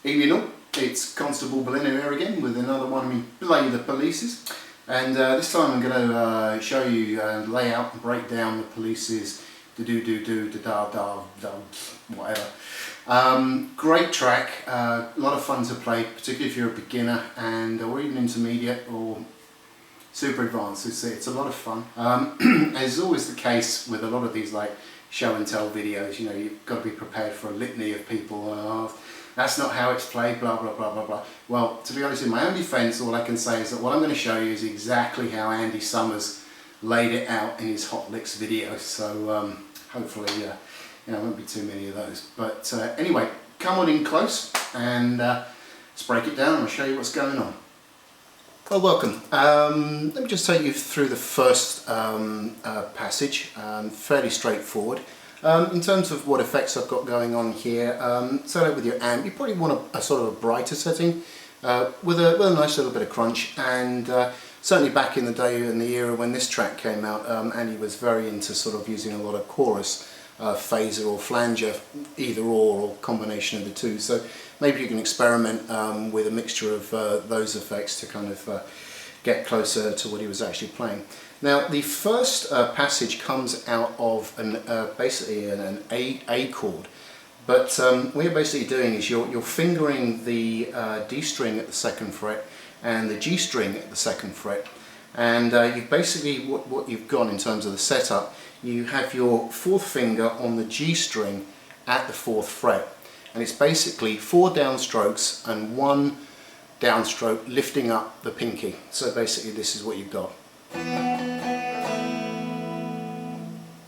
Evening all, it's Constable Belinda here again with another one of me Play the Polices, and this time I'm going to show you lay out and break down the Polices da whatever. Great track, a lot of fun to play, particularly if you're a beginner and or even intermediate or super advanced. It's a lot of fun. As is always the case with a lot of these like show and tell videos, you know, you've got to be prepared for a litany of people. That's not how it's played, blah blah blah blah blah. Well, to be honest, in my own defence, all I can say is that what I'm going to show you is exactly how Andy Summers laid it out in his Hot Licks video. So hopefully, you know, won't be too many of those. But anyway, come on in close and let's break it down and I'll show you what's going on. Well, welcome. Let me just take you through the first passage, fairly straightforward. In terms of what effects I've got going on here, set up with your amp, you probably want a sort of a brighter setting with a nice little bit of crunch, and certainly back in the day, in the era when this track came out, Andy was very into sort of using a lot of chorus, phaser or flanger, either or combination of the two. So maybe you can experiment with a mixture of those effects to kind of get closer to what he was actually playing. Now the first passage comes out of basically an A chord, but what you're basically doing is you're fingering the D string at the 2nd fret and the G string at the 2nd fret, and you basically what you've got in terms of the setup, you have your 4th finger on the G string at the 4th fret, and it's basically 4 downstrokes and 1 downstroke lifting up the pinky. So basically this is what you've got.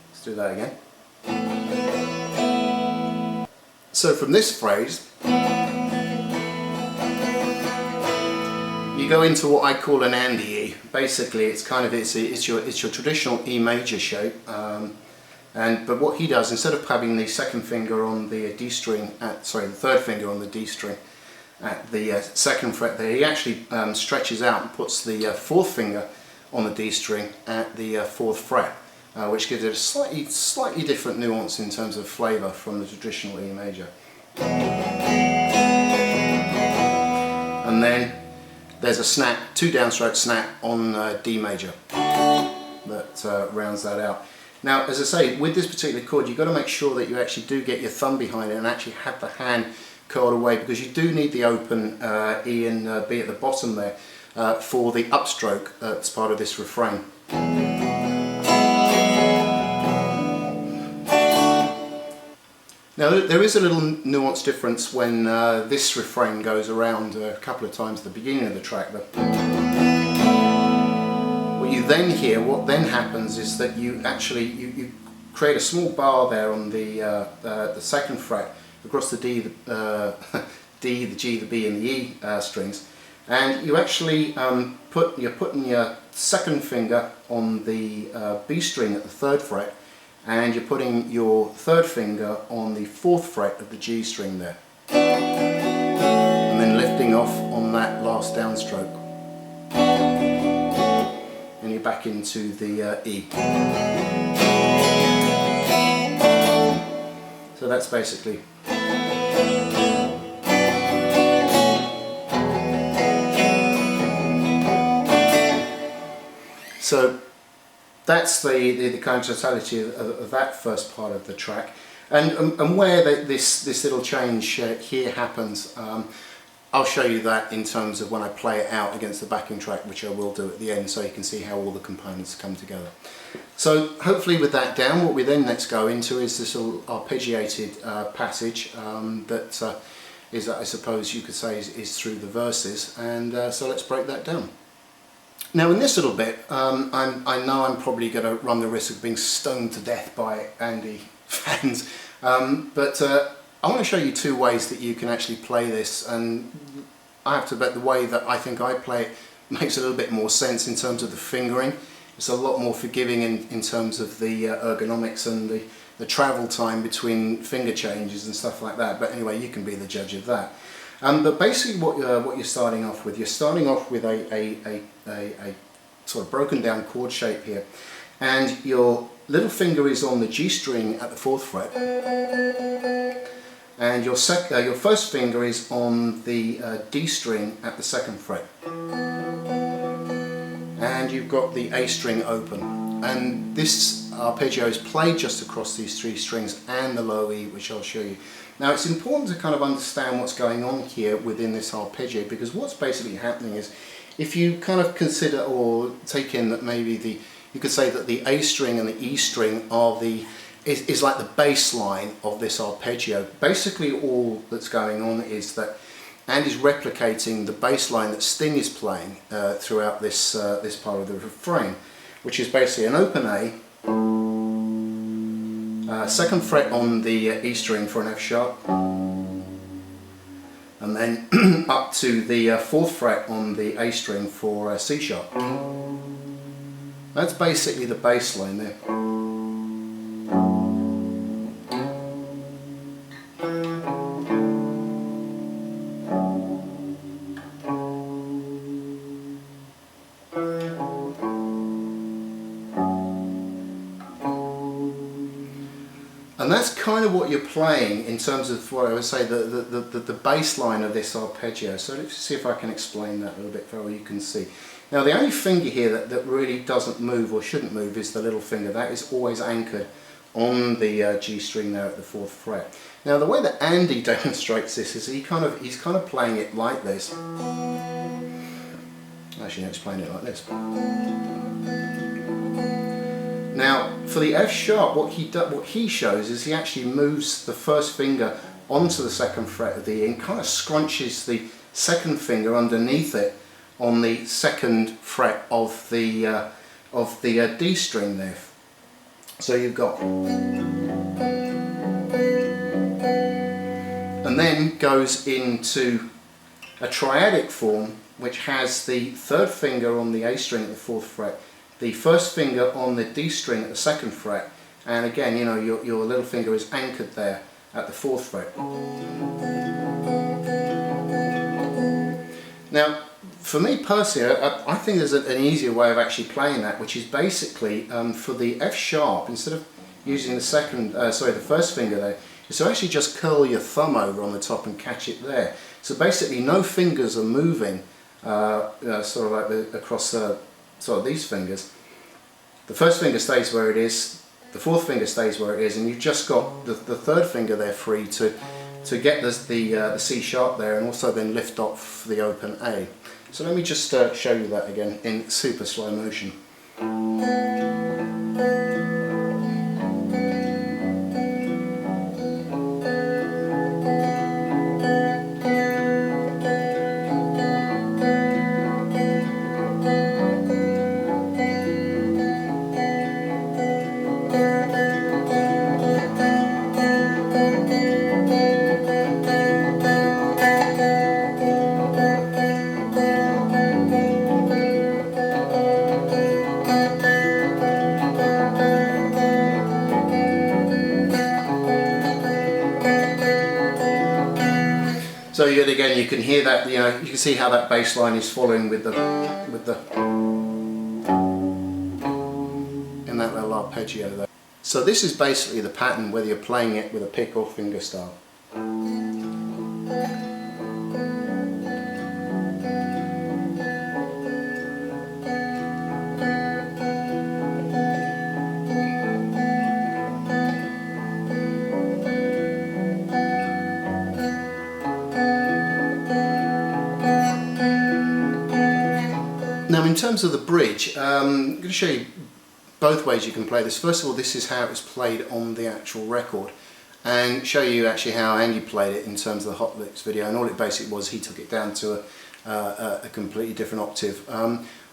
Let's do that again. So from this phrase you go into what I call an Andy E. Basically it's kind of it's your traditional E major shape, but what he does, instead of having the 2nd finger on the D string the 3rd finger on the D string at the 2nd fret there, he actually stretches out and puts the 4th finger on the D string at the 4th fret, which gives it a slightly different nuance in terms of flavour from the traditional E major. And then there's a snap, 2 downstroke snap on D major that rounds that out. Now, as I say, with this particular chord, you've got to make sure that you actually do get your thumb behind it and actually have the hand curled away, because you do need the open E and B at the bottom there for the upstroke that's part of this refrain. Now there is a little nuance difference when this refrain goes around a couple of times at the beginning of the track. What you then hear, what then happens is that you actually you create a small bar there on the 2nd fret across the D, the G, the B and the E strings, and you actually you're putting your 2nd finger on the B string at the 3rd fret, and you're putting your 3rd finger on the 4th fret of the G string there, and then lifting off on that last downstroke, and you're back into the E. So that's basically. So that's the kind of totality of that first part of the track, and where this little change here happens, I'll show you that in terms of when I play it out against the backing track, which I will do at the end, so you can see how all the components come together. So hopefully with that down, what we then next go into is this little arpeggiated passage that is, I suppose you could say, is through the verses, and so let's break that down. Now in this little bit, I know I'm probably going to run the risk of being stoned to death by Andy fans, but I want to show you 2 ways that you can actually play this, and I have to bet the way that I think I play it makes a little bit more sense in terms of the fingering. It's a lot more forgiving in terms of the ergonomics and the travel time between finger changes and stuff like that, but anyway, you can be the judge of that. But basically what you're starting off with, a sort of broken down chord shape here, and your little finger is on the G string at the 4th fret, and your first finger is on the D string at the 2nd fret, and you've got the A string open, and this arpeggio is played just across these 3 strings and the low E, which I'll show you. Now it's important to kind of understand what's going on here within this arpeggio, because what's basically happening is, if you kind of consider or take in that maybe you could say that the A string and the E string are is like the bass line of this arpeggio. Basically all that's going on is that Andy's replicating the bass line that Sting is playing throughout this this part of the refrain, which is basically an open A, 2nd fret on the E string for an F sharp, and then up to the 4th fret on the A string for C sharp. That's basically the bass line there. And that's kind of what you're playing in terms of what I would say the bass line of this arpeggio. So let's see if I can explain that a little bit so you can see. Now the only finger here that really doesn't move or shouldn't move is the little finger. That is always anchored on the G string there at the 4th fret. Now the way that Andy demonstrates this is he's kind of playing it like this. Actually, let's explain it like this. Now, for the F sharp, what he shows is he actually moves the first finger onto the 2nd fret of the E and kind of scrunches the 2nd finger underneath it on the 2nd fret of the D string there. So you've got, and then goes into a triadic form, which has the 3rd finger on the A string at the 4th fret, the 1st finger on the D string at the 2nd fret, and again, you know, your little finger is anchored there at the 4th fret. Now, for me personally, I think there's an easier way of actually playing that, which is basically for the F sharp, instead of using the 1st finger there, is to actually just curl your thumb over on the top and catch it there. So basically, no fingers are moving, sort of like across sort of these fingers. The 1st finger stays where it is, the 4th finger stays where it is, and you've just got the 3rd finger there free to get the C sharp there, and also then lift off the open A. So let me just show you that again in super slow motion. So yet again, you can hear that, you know, you can see how that bass line is following with the in that little arpeggio there. So this is basically the pattern, whether you're playing it with a pick or finger style. Now in terms of the bridge, I'm going to show you both ways you can play this. First of all, this is how it was played on the actual record, and show you actually how Andy played it in terms of the Hot Licks video, and all it basically was, he took it down to a completely different octave,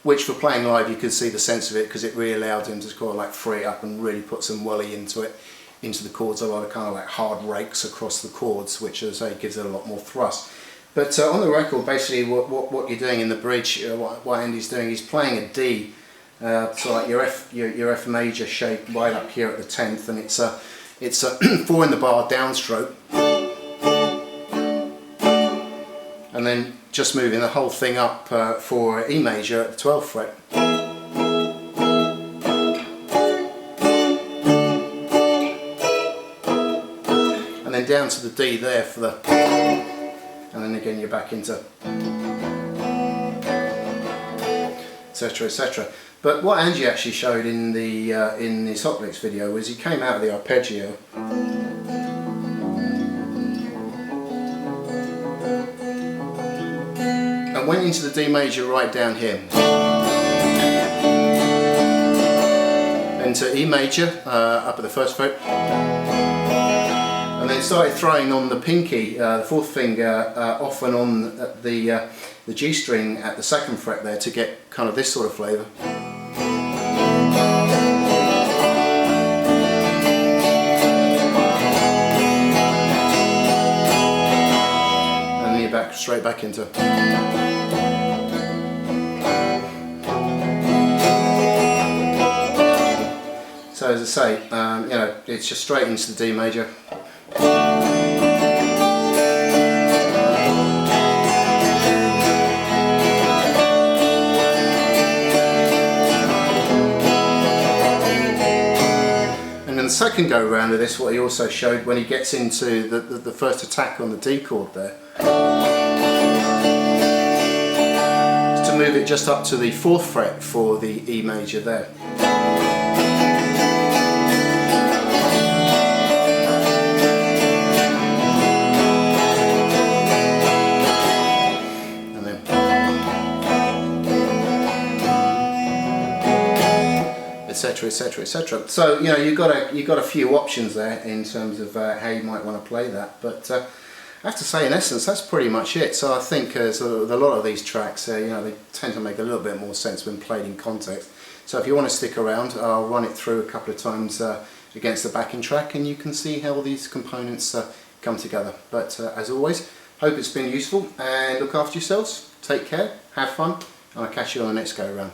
which for playing live you could see the sense of it, because it really allowed him to kind of like free it up and really put some welly into it, into the chords, a lot of kind of like hard rakes across the chords, which as I say gives it a lot more thrust. But on the record, basically what you're doing in the bridge, what Andy's doing, he's playing a D, so like your F major shape right up here at the 10th, and it's a 4 in the bar downstroke, and then just moving the whole thing up for E major at the 12th fret. down to the D there for the, and then again you're back into, etc, etc. But what Angie actually showed in the in his hot licks video was he came out of the arpeggio and went into the D major right down here, into E major up at the first fret, and then started throwing on the pinky, the fourth finger, off and on the G string at the second fret there to get kind of this sort of flavour. And then you're straight back into. So as I say, you know, it's just straight into the D major. And then the second go round of this, what he also showed when he gets into the first attack on the D chord there, is to move it just up to the fourth fret for the E major there. Etc, etc, etc. So you know you've got a few options there in terms of how you might want to play that. But I have to say, in essence, that's pretty much it. So I think sort of a lot of these tracks, you know, they tend to make a little bit more sense when played in context. So if you want to stick around, I'll run it through a couple of times against the backing track, and you can see how all these components come together. But as always, hope it's been useful, and look after yourselves. Take care, have fun, and I'll catch you on the next go around.